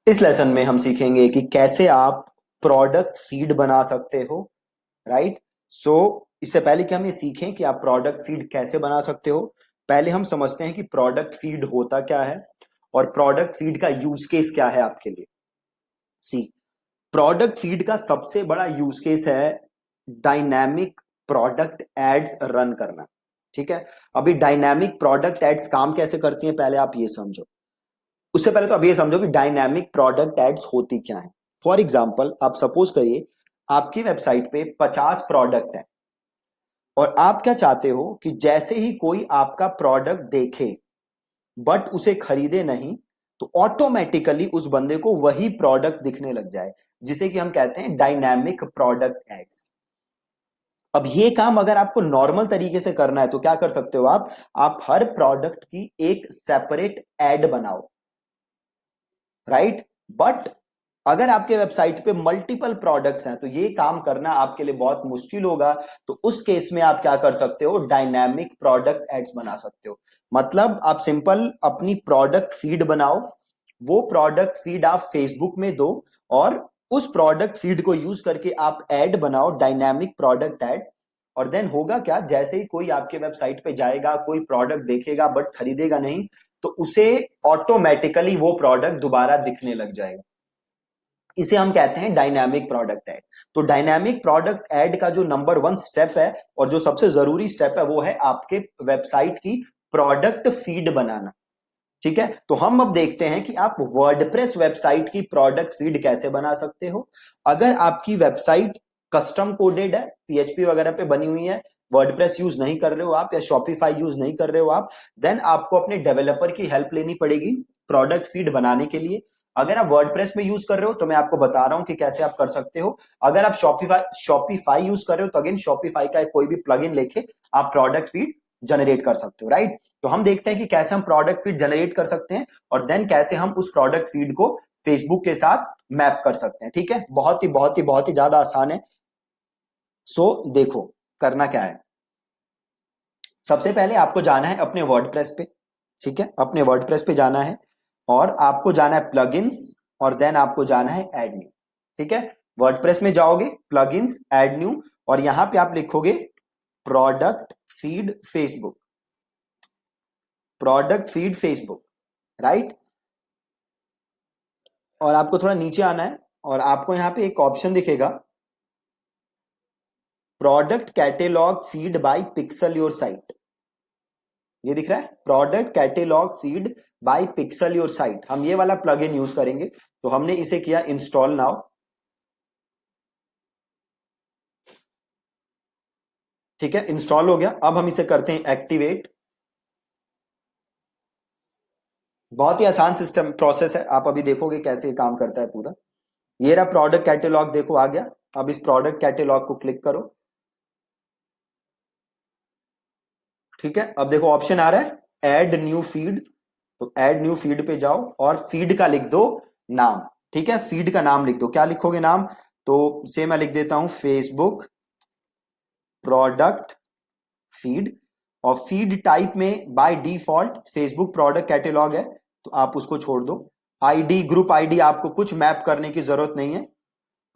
इस लेसन में हम सीखेंगे कि कैसे आप प्रोडक्ट फीड बना सकते हो। राइट। सो इससे पहले कि हम ये सीखें कि आप प्रोडक्ट फीड कैसे बना सकते हो, पहले हम समझते हैं कि प्रोडक्ट फीड होता क्या है और प्रोडक्ट फीड का यूज केस क्या है आपके लिए। सी, प्रोडक्ट फीड का सबसे बड़ा यूज केस है डायनामिक प्रोडक्ट एड्स रन करना। ठीक है। अभी डायनामिक प्रोडक्ट एड्स काम कैसे करती हैं पहले आप ये समझो। उससे पहले तो अब ये समझो कि डायनामिक प्रोडक्ट एड्स होती क्या है। फॉर एग्जाम्पल आप सपोज करिए आपकी वेबसाइट पे 50 प्रोडक्ट है और आप क्या चाहते हो कि जैसे ही कोई आपका प्रोडक्ट देखे बट उसे खरीदे नहीं, तो ऑटोमेटिकली उस बंदे को वही प्रोडक्ट दिखने लग जाए, जिसे कि हम कहते हैं डायनामिक प्रोडक्ट एड्स। अब ये काम अगर आपको नॉर्मल तरीके से करना है तो क्या कर सकते हो आप हर प्रोडक्ट की एक सेपरेट एड बनाओ। राइट। बट अगर आपके वेबसाइट पे मल्टीपल प्रोडक्ट्स हैं तो ये काम करना आपके लिए बहुत मुश्किल होगा। तो उस केस में आप क्या कर सकते हो, डायनामिक प्रोडक्ट एड्स बना सकते हो। मतलब आप सिंपल अपनी प्रोडक्ट फीड बनाओ, वो प्रोडक्ट फीड आप फेसबुक में दो और उस प्रोडक्ट फीड को यूज करके आप एड बनाओ, डायनामिक प्रोडक्ट एड। और देन होगा क्या, जैसे ही कोई आपके वेबसाइट पे जाएगा, कोई प्रोडक्ट देखेगा बट खरीदेगा नहीं, तो उसे ऑटोमेटिकली वो प्रोडक्ट दोबारा दिखने लग जाएगा। इसे हम कहते हैं डायनामिक प्रोडक्ट ऐड। तो डायनामिक प्रोडक्ट ऐड का जो नंबर 1 स्टेप है और जो सबसे जरूरी स्टेप है वो है आपके वेबसाइट की प्रोडक्ट फीड बनाना। ठीक है। तो हम अब देखते हैं कि आप वर्डप्रेस वेबसाइट की प्रोडक्ट फीड कैसे बना सकते हो। अगर आपकी वेबसाइट कस्टम कोडेड है, पीएचपी वगैरह पे बनी हुई है, वर्डप्रेस यूज नहीं कर रहे हो आप या शॉपिफाई यूज नहीं कर रहे हो आप, देन आपको अपने डेवलपर की हेल्प लेनी पड़ेगी प्रोडक्ट फीड बनाने के लिए। अगर आप वर्डप्रेस में यूज कर रहे हो तो मैं आपको बता रहा हूं कि कैसे आप कर सकते हो। अगर आप शॉपिफाई यूज कर रहे हो तो अगेन शॉपिफाई का कोई भी प्लगइन लेके आप प्रोडक्ट फीड जनरेट कर सकते हो। राइट। तो हम देखते हैं कि कैसे हम प्रोडक्ट फीड जनरेट कर सकते हैं और देन कैसे हम उस प्रोडक्ट फीड को फेसबुक के साथ मैप कर सकते हैं। ठीक है। बहुत ही ज्यादा आसान है। सो देखो करना क्या है। सबसे पहले आपको जाना है अपने वर्डप्रेस पे। ठीक है। अपने वर्डप्रेस पे जाना है और आपको जाना है प्लगइन्स और देन आपको जाना है ऐड न्यू। ठीक है। वर्डप्रेस में जाओगे, प्लगइन्स, ऐड न्यू, और यहां पे आप लिखोगे product feed Facebook, product feed Facebook. Right. और आपको थोड़ा नीचे आना है और आपको यहां पे एक ऑप्शन दिखेगा, product catalogue feed by pixel your site. ये दिख रहा है, product catalogue feed by pixel your site. हम ये वाला प्लगइन यूज करेंगे। तो हमने इसे किया इंस्टॉल नाउ। ठीक है, इंस्टॉल हो गया। अब हम इसे करते हैं एक्टिवेट। बहुत ही आसान सिस्टम प्रोसेस है, आप अभी देखोगे कैसे काम करता है पूरा। ये रहा प्रोडक्ट कैटेलॉग, देखो आ गया। अब इस प्रोडक्ट कैटेलॉग को क्लिक करो। ठीक है। अब देखो ऑप्शन आ रहा है ऐड न्यू फीड। तो ऐड न्यू फीड पे जाओ और फीड का लिख दो नाम। ठीक है। फीड का नाम लिख दो। क्या लिखोगे नाम? तो से मैं लिख देता हूं फेसबुक प्रोडक्ट फीड। और फीड टाइप में by default Facebook product catalogue है, तो आप उसको छोड़ दो। आईडी, ग्रुप आईडी आपको कुछ मैप करने की जरूरत नहीं है।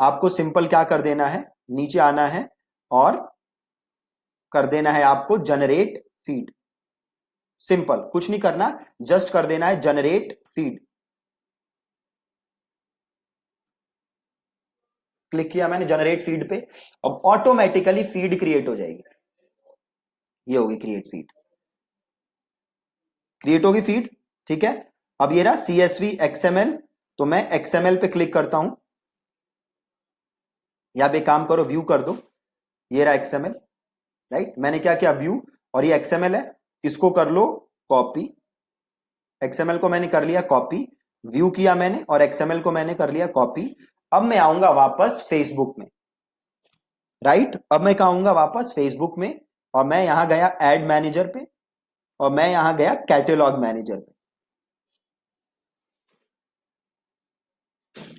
आपको सिंपल क्या कर देना है, नीचे आना है और कर देना है आपको जनरेट फीड। सिंपल, कुछ नहीं करना, जस्ट कर देना है जनरेट फीड। क्लिक किया मैंने जनरेट फीड पे। अब ऑटोमेटिकली फीड क्रिएट हो जाएगी। ये होगी क्रिएट फीड, क्रिएट होगी फीड। ठीक है। अब ये रहा CSV XML। तो मैं XML पे क्लिक करता हूं, या पे काम करो व्यू कर दो। ये रहा XML। राइट। मैंने क्या किया, व्यू, और ये XML है, इसको कर लो कॉपी। XML को मैंने कर लिया कॉपी, व्यू किया मैंने और XML को मैंने कर लिया कॉपी। अब मैं आऊंगा वापस फेसबुक में। राइट। अब मैं आऊंगा वापस फेसबुक में और मैं यहां गया एड मैनेजर पे और मैं यहां गया कैटेलॉग मैनेजर पे।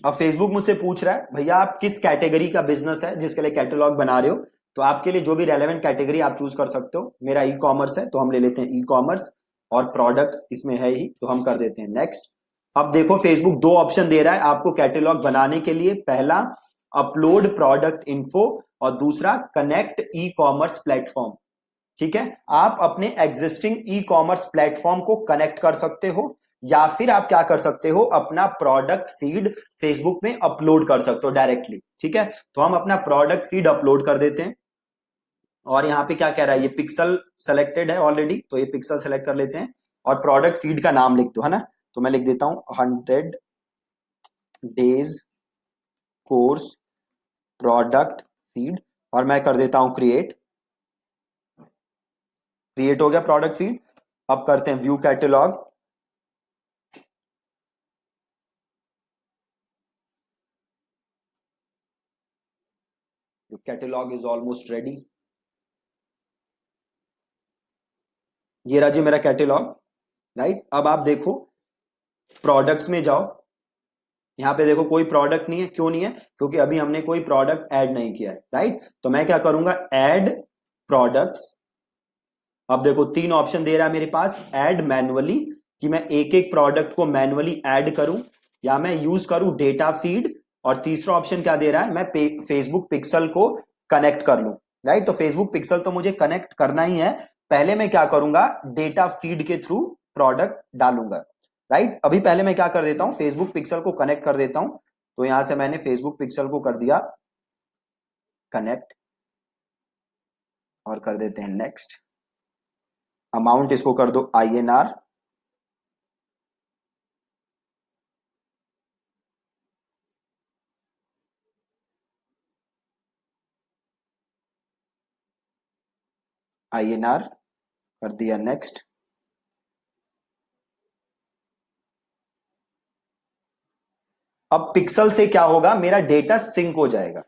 अब फेसबुक मुझसे पूछ रहा है भैया आप किस कैटेगरी का बिजनेस है जिसके लिए कैटेलॉग बना रहे हो। तो आपके लिए जो भी रेलेवेंट कैटेगरी आप चूज कर सकते हो। मेरा ई कॉमर्स है तो हम ले लेते हैं ई कॉमर्स, और प्रोडक्ट्स इसमें है ही तो हम कर देते हैं नेक्स्ट। अब देखो फेसबुक दो ऑप्शन दे रहा है आपको कैटेलॉग बनाने के लिए। पहला अपलोड प्रोडक्ट इन्फो और दूसरा कनेक्ट ई कॉमर्स प्लेटफॉर्म। ठीक है, आप अपने एग्जिस्टिंग ई कॉमर्स प्लेटफॉर्म को कनेक्ट कर सकते हो या फिर आप क्या कर सकते हो, अपना प्रोडक्ट फीड फेसबुक में अपलोड कर सकते हो डायरेक्टली। ठीक है, तो हम अपना प्रोडक्ट फीड अपलोड कर देते हैं। और यहाँ पे क्या कह रहा है, ये पिक्सल सेलेक्टेड है ऑलरेडी, तो ये पिक्सल सेलेक्ट कर लेते हैं और प्रोडक्ट फीड का नाम लिख दो, है ना। तो मैं लिख देता हूं 100 डेज कोर्स प्रोडक्ट फीड और मैं कर देता हूं क्रिएट। क्रिएट हो गया प्रोडक्ट फीड। अब करते हैं view catalogue. Catalogue is almost ready. ये रहा जी मेरा कैटेलॉग, राइट। अब आप देखो प्रोडक्ट्स में जाओ, यहां पे देखो कोई प्रोडक्ट नहीं है। क्यों नहीं है, क्योंकि अभी हमने कोई प्रोडक्ट ऐड नहीं किया है, राइट। तो मैं क्या करूंगा, ऐड प्रोडक्ट्स। अब देखो तीन ऑप्शन दे रहा है मेरे पास, ऐड मैनुअली कि मैं एक एक प्रोडक्ट को मैनुअली ऐड करूं या मैं यूज करूं डेटा फीड, और तीसरा ऑप्शन क्या दे रहा है, मैं फेसबुक पिक्सल को कनेक्ट कर लूं, राइट। तो फेसबुक पिक्सल तो मुझे कनेक्ट करना ही है, पहले मैं क्या करूंगा, डेटा फीड के थ्रू प्रोडक्ट डालूंगा, राइट। अभी पहले मैं क्या कर देता हूं, फेसबुक पिक्सल को कनेक्ट कर देता हूं। तो यहां से मैंने फेसबुक पिक्सल को कर दिया कनेक्ट और कर देते हैं नेक्स्ट। अमाउंट इसको कर दो INR। INR कर दिया नेक्स्ट। अब पिक्सल से क्या होगा, मेरा डेटा सिंक हो जाएगा।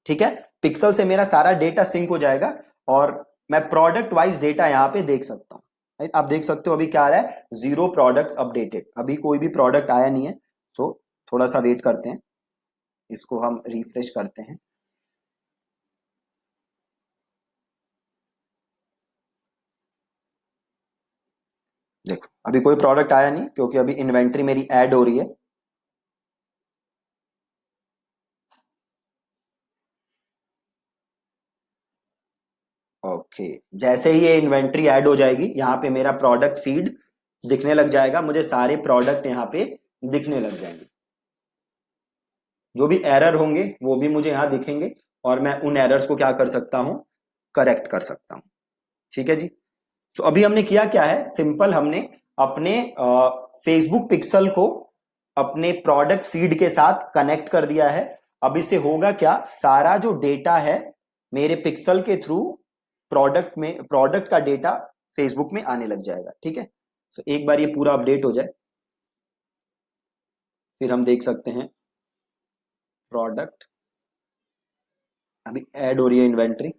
ठीक है, पिक्सल से मेरा सारा डेटा सिंक हो जाएगा और मैं प्रोडक्ट वाइज डेटा यहां पे देख सकता हूं, राइट। आप देख सकते हो अभी क्या आ रहा है, 0 प्रोडक्ट्स अपडेटेड, अभी कोई भी प्रोडक्ट आया नहीं है। सो थोड़ा सा वेट करते हैं, इसको हम रिफ्रेश करते हैं। देखो अभी कोई प्रोडक्ट आया नहीं क्योंकि अभी इन्वेंट्री मेरी ऐड हो रही है। ओके, जैसे ही ये इन्वेंट्री ऐड हो जाएगी यहाँ पे मेरा प्रोडक्ट फीड दिखने लग जाएगा, मुझे सारे प्रोडक्ट यहाँ पे दिखने लग जाएंगे। जो भी एरर होंगे वो भी मुझे यहाँ दिखेंगे और मैं उन एरर्स को क्या कर सकता हूँ, करेक्ट कर सकता हूँ। ठीक है जी। तो अभी हमने किया क्या है, सिंपल हमने अपने फेसबुक पिक्सल को अपने प्रोडक्ट फीड के साथ कनेक्ट कर दिया है। अब इससे होगा क्या, सारा जो डेटा है मेरे पिक्सल के थ्रू प्रोडक्ट का डेटा फेसबुक में आने लग जाएगा। ठीक है, तो एक बार ये पूरा अपडेट हो जाए फिर हम देख सकते हैं। प्रोडक्ट अभी ऐड हो रही है इन्वेंट्री।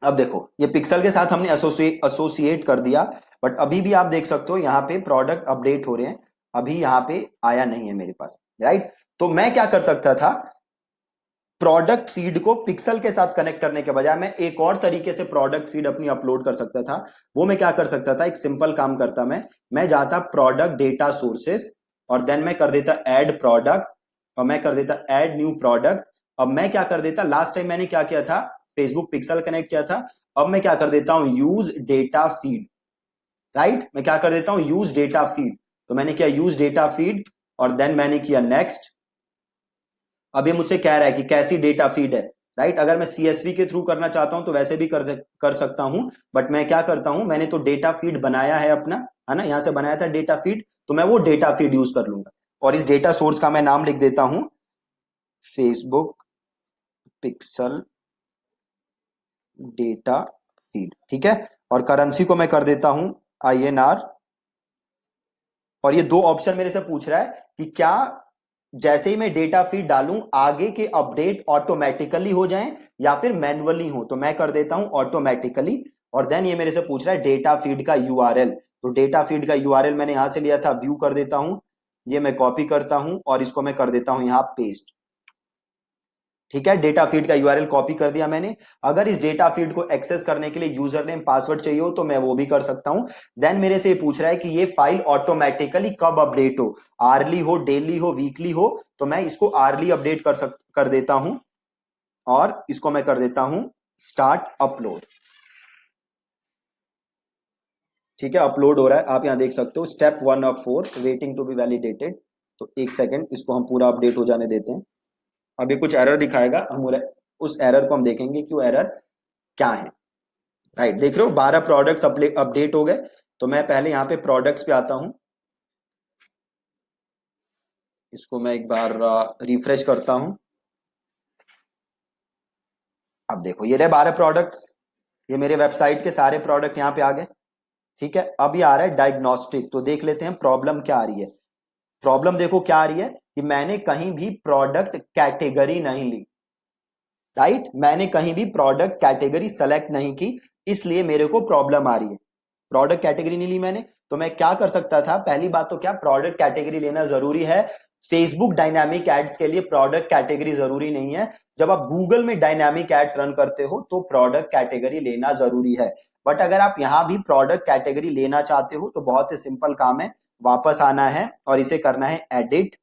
अब देखो ये पिक्सल के साथ हमने एसोसिएट कर दिया, बट अभी भी आप देख सकते हो यहाँ पे प्रोडक्ट अपडेट हो रहे हैं, अभी यहाँ पे आया नहीं है मेरे पास, राइट। तो मैं क्या कर सकता था, प्रोडक्ट फीड को पिक्सल के साथ कनेक्ट करने के बजाय मैं एक और तरीके से प्रोडक्ट फीड अपनी अपलोड कर सकता था। वो मैं क्या कर सकता था, एक सिंपल काम करता मैं जाता प्रोडक्ट डेटा सोर्सेस और देन मैं कर देता ऐड प्रोडक्ट और मैं कर देता ऐड न्यू प्रोडक्ट। अब मैं क्या कर देता, लास्ट टाइम मैंने क्या किया था, फेसबुक पिक्सल कनेक्ट किया था, अब मैं क्या कर देता हूं, यूज डेटा फीड, राइट। मैं क्या कर देता हूं, यूज डेटा फीड। तो मैंने किया यूज डेटा फीड और देन मैंने किया नेक्स्ट। अब ये मुझसे कह रहा है कि कैसी डेटा फीड है, राइट। अगर मैं CSV के थ्रू करना चाहता हूं तो वैसे भी कर सकता हूं, बट मैं क्या करता हूं, मैंने तो डेटा फीड बनाया है अपना, है ना, यहां से बनाया था डेटा फीड, तो मैं वो डेटा फीड यूज कर लूंगा और इस डेटा सोर्स का मैं नाम लिख देता हूं फेसबुक पिक्सल डेटा फीड। ठीक है, और करेंसी को मैं कर देता हूं INR। और ये दो ऑप्शन मेरे से पूछ रहा है कि क्या जैसे ही मैं डेटा फीड डालूं आगे के अपडेट ऑटोमेटिकली हो जाएं या फिर मैन्युअली हो, तो मैं कर देता हूं ऑटोमेटिकली। और देन ये मेरे से पूछ रहा है डेटा फीड का URL, तो डेटा फीड का यूआरएल मैंने यहां से लिया था, व्यू कर देता हूं, ये मैं कॉपी करता हूं और इसको मैं कर देता हूं यहां पेस्ट। ठीक है, डेटा फीड का यूआरएल कॉपी कर दिया मैंने। अगर इस डेटा फीड को एक्सेस करने के लिए यूजर नेम पासवर्ड चाहिए हो तो मैं वो भी कर सकता हूं। देन मेरे से ये पूछ रहा है कि ये फाइल ऑटोमेटिकली कब अपडेट हो, आरली हो, डेली हो, वीकली हो, तो मैं इसको आरली अपडेट कर देता हूं और इसको मैं कर देता हूं स्टार्ट अपलोड। ठीक है, अपलोड हो रहा है, आप यहां देख सकते हो step 1 of 4 waiting to be validated. तो एक सेकेंड, इसको हम पूरा अपडेट हो जाने देते हैं। अभी कुछ एरर दिखाएगा, हम उस एरर को हम देखेंगे कि वो एरर क्या है। राइट, देख रहे हो 12 प्रोडक्ट्स अपडेट हो गए। तो मैं पहले यहाँ पे प्रोडक्ट्स पे आता हूं, इसको मैं एक बार रिफ्रेश करता हूं। अब देखो ये रहे 12 प्रोडक्ट्स, ये मेरे वेबसाइट के सारे प्रोडक्ट यहाँ पे आ गए। ठीक है, अब ये आ रहा है डायग्नोस्टिक, तो देख लेते हैं प्रॉब्लम क्या आ रही है। प्रॉब्लम देखो क्या आ रही है कि मैंने कहीं भी प्रोडक्ट कैटेगरी नहीं ली। राइट, मैंने कहीं भी प्रोडक्ट कैटेगरी सेलेक्ट नहीं की, इसलिए मेरे को प्रॉब्लम आ रही है। प्रोडक्ट कैटेगरी नहीं ली मैंने, तो मैं क्या कर सकता था, पहली बात तो क्या प्रोडक्ट कैटेगरी लेना जरूरी है। फेसबुक डायनामिक एड्स के लिए प्रोडक्ट कैटेगरी जरूरी नहीं है। जब आप गूगल में डायनामिक एड्स रन करते हो तो प्रोडक्ट कैटेगरी लेना जरूरी है। बट अगर आप यहां भी प्रोडक्ट कैटेगरी लेना चाहते हो तो बहुत ही सिंपल काम है, वापस आना है और इसे करना है एडिट।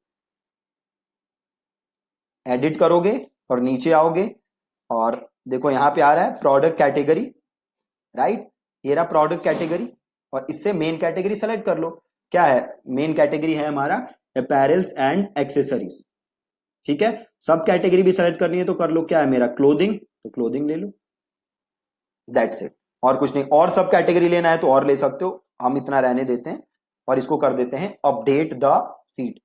एडिट करोगे और नीचे आओगे और देखो यहां पे आ रहा है प्रोडक्ट कैटेगरी। राइट, ये रहा प्रोडक्ट कैटेगरी और इससे मेन कैटेगरी सेलेक्ट कर लो। क्या है मेन कैटेगरी, है हमारा अपैरल्स एंड एक्सेसरीज। ठीक है, सब कैटेगरी भी सेलेक्ट करनी है तो कर लो। क्या है मेरा क्लोथिंग, तो क्लोथिंग ले लो, दैट्स इट, और कुछ नहीं। और सब कैटेगरी लेना है तो और ले सकते हो, हम इतना रहने देते हैं और इसको कर देते हैं अपडेट द फीड।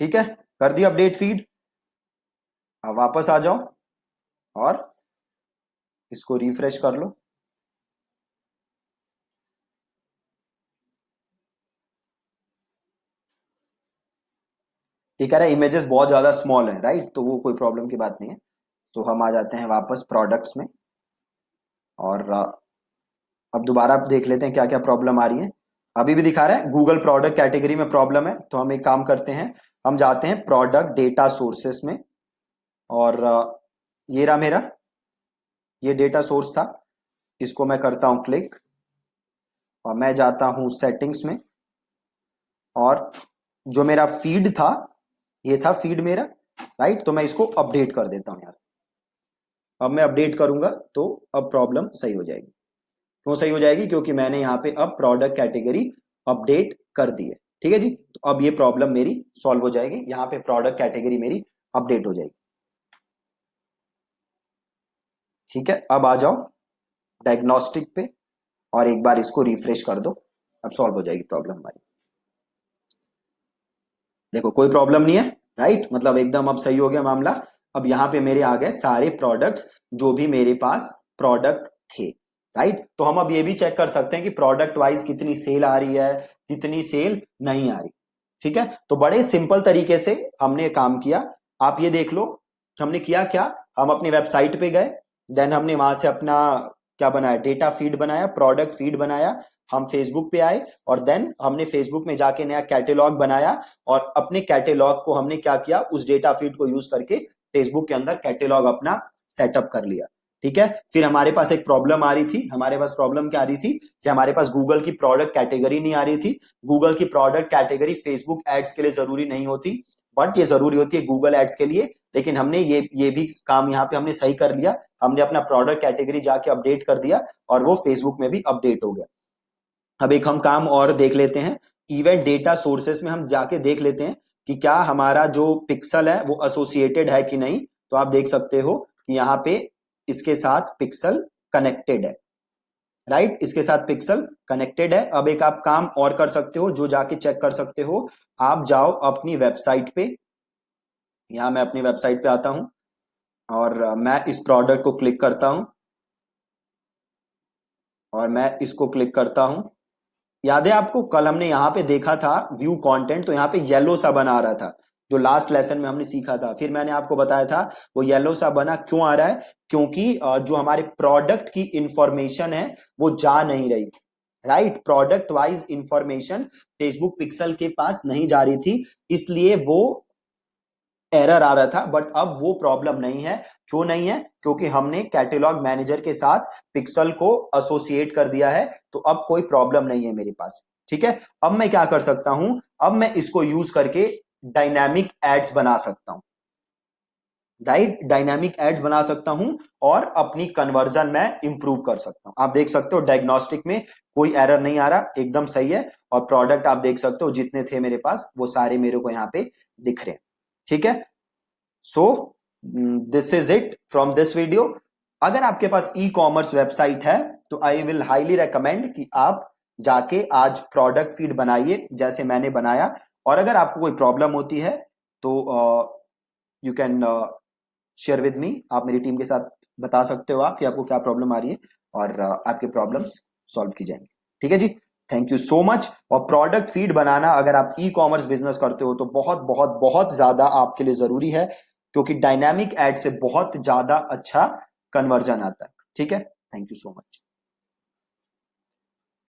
ठीक है, कर दिया अपडेट फीड। अब वापस आ जाओ और इसको रिफ्रेश कर लो। ये कह रहा है इमेजेस बहुत ज्यादा स्मॉल है, राइट, तो वो कोई प्रॉब्लम की बात नहीं है। तो हम आ जाते हैं वापस प्रोडक्ट्स में और अब दोबारा देख लेते हैं क्या क्या प्रॉब्लम आ रही है। अभी भी दिखा रहा है गूगल प्रोडक्ट कैटेगरी में प्रॉब्लम है, तो हम एक काम करते हैं, हम जाते हैं प्रोडक्ट डेटा सोर्सेस में और ये रहा मेरा, ये डेटा सोर्स था, इसको मैं करता हूं क्लिक और मैं जाता हूं सेटिंग्स में और जो मेरा फीड था, ये था फीड मेरा। राइट, तो मैं इसको अपडेट कर देता हूं यहां से। अब मैं अपडेट करूंगा तो अब प्रॉब्लम सही हो जाएगी। क्यों सही हो जाएगी, क्योंकि मैंने यहाँ पे अब प्रोडक्ट कैटेगरी अपडेट कर दी है। ठीक है जी, तो अब ये प्रॉब्लम मेरी सॉल्व हो जाएगी, यहाँ पे प्रोडक्ट कैटेगरी मेरी अपडेट हो जाएगी। ठीक है, अब आ जाओ डायग्नोस्टिक पे और एक बार इसको रिफ्रेश कर दो, अब सॉल्व हो जाएगी प्रॉब्लम हमारी। देखो कोई प्रॉब्लम नहीं है, राइट, मतलब एकदम अब सही हो गया मामला। अब यहाँ पे मेरे आ गए सारे प्रोडक्ट्स जो भी मेरे पास प्रोडक्ट थे। राइट, तो हम अब ये भी चेक कर सकते हैं कि प्रोडक्ट वाइज कितनी सेल आ रही है, कितनी सेल नहीं आ रही। ठीक है, तो बड़े सिंपल तरीके से हमने काम किया। आप ये देख लो हमने किया क्या, हम अपनी वेबसाइट पे गए, देन हमने वहां से अपना क्या बनाया, डेटा फीड बनाया, प्रोडक्ट फीड बनाया। हम फेसबुक पे आए और देन हमने फेसबुक में जाके नया कैटेलॉग बनाया और अपने कैटेलॉग को हमने क्या किया, उस डेटा फीड को यूज करके फेसबुक के अंदर कैटेलॉग अपना सेटअप कर लिया। ठीक है, फिर हमारे पास एक प्रॉब्लम आ रही थी, हमारे पास प्रॉब्लम क्या आ रही थी कि हमारे पास गूगल की प्रोडक्ट कैटेगरी नहीं आ रही थी। गूगल की प्रोडक्ट कैटेगरी फेसबुक एड्स के लिए जरूरी नहीं होती, बट ये जरूरी होती है गूगल एड्स के लिए। लेकिन हमने ये भी काम यहाँ पे हमने सही कर लिया, हमने अपना प्रोडक्ट कैटेगरी जाके अपडेट कर दिया और वो फेसबुक में भी अपडेट हो गया। अब एक हम काम और देख लेते हैं, इवेंट डेटा सोर्सेस में हम जाके देख लेते हैं कि क्या हमारा जो पिक्सल है वो एसोसिएटेड है कि नहीं। तो आप देख सकते हो कि यहाँ पे इसके साथ पिक्सल कनेक्टेड है। राइट, इसके साथ पिक्सल कनेक्टेड है। अब एक आप काम और कर सकते हो जो जाके चेक कर सकते हो, आप जाओ अपनी वेबसाइट पे, यहां मैं अपनी वेबसाइट पे आता हूं और मैं इस प्रोडक्ट को क्लिक करता हूं और मैं इसको क्लिक करता हूं। याद है आपको कल हमने यहां पे देखा था व्यू कंटेंट, तो यहां पे येलो सा बना रहा था, जो लास्ट लेसन में हमने सीखा था। फिर मैंने आपको बताया था वो येलो सा बना क्यों आ रहा है, क्योंकि जो हमारे प्रोडक्ट की इंफॉर्मेशन है वो जा नहीं रही, right. Product wise information Facebook pixel के पास नहीं जा रही थी, इसलिए वो एरर आ रहा था। बट अब वो प्रॉब्लम नहीं है। क्यों नहीं है? क्योंकि हमने कैटेलॉग मैनेजर के साथ पिक्सल को एसोसिएट कर दिया है, तो अब कोई प्रॉब्लम नहीं है मेरे पास। ठीक है, अब मैं क्या कर सकता हूं, अब मैं इसको यूज करके डायनामिक एड्स बना सकता हूं, राइट। डायनामिक एड्स बना सकता हूं और अपनी कन्वर्जन में इंप्रूव कर सकता हूं। आप देख सकते हो डायग्नोस्टिक में कोई एरर नहीं आ रहा, एकदम सही है। और प्रोडक्ट आप देख सकते हो जितने थे मेरे पास वो सारे मेरे को यहाँ पे दिख रहे हैं। ठीक है, so this is it from this video. अगर आपके पास ई कॉमर्स वेबसाइट है तो आई विल हाईली रेकमेंड कि आप जाके आज प्रोडक्ट फीड बनाइए जैसे मैंने बनाया। और अगर आपको कोई प्रॉब्लम होती है तो you can share with me, आप मेरी टीम के साथ बता सकते हो आप कि आपको क्या प्रॉब्लम आ रही है, और आपके प्रॉब्लम्स सॉल्व की जाएंगी। ठीक है जी, थैंक यू सो मच। और प्रोडक्ट फीड बनाना अगर आप ई कॉमर्स बिजनेस करते हो तो बहुत बहुत बहुत ज्यादा आपके लिए जरूरी है, क्योंकि डायनामिक एड से बहुत ज्यादा अच्छा कन्वर्जन आता है। ठीक है, थैंक यू सो मच।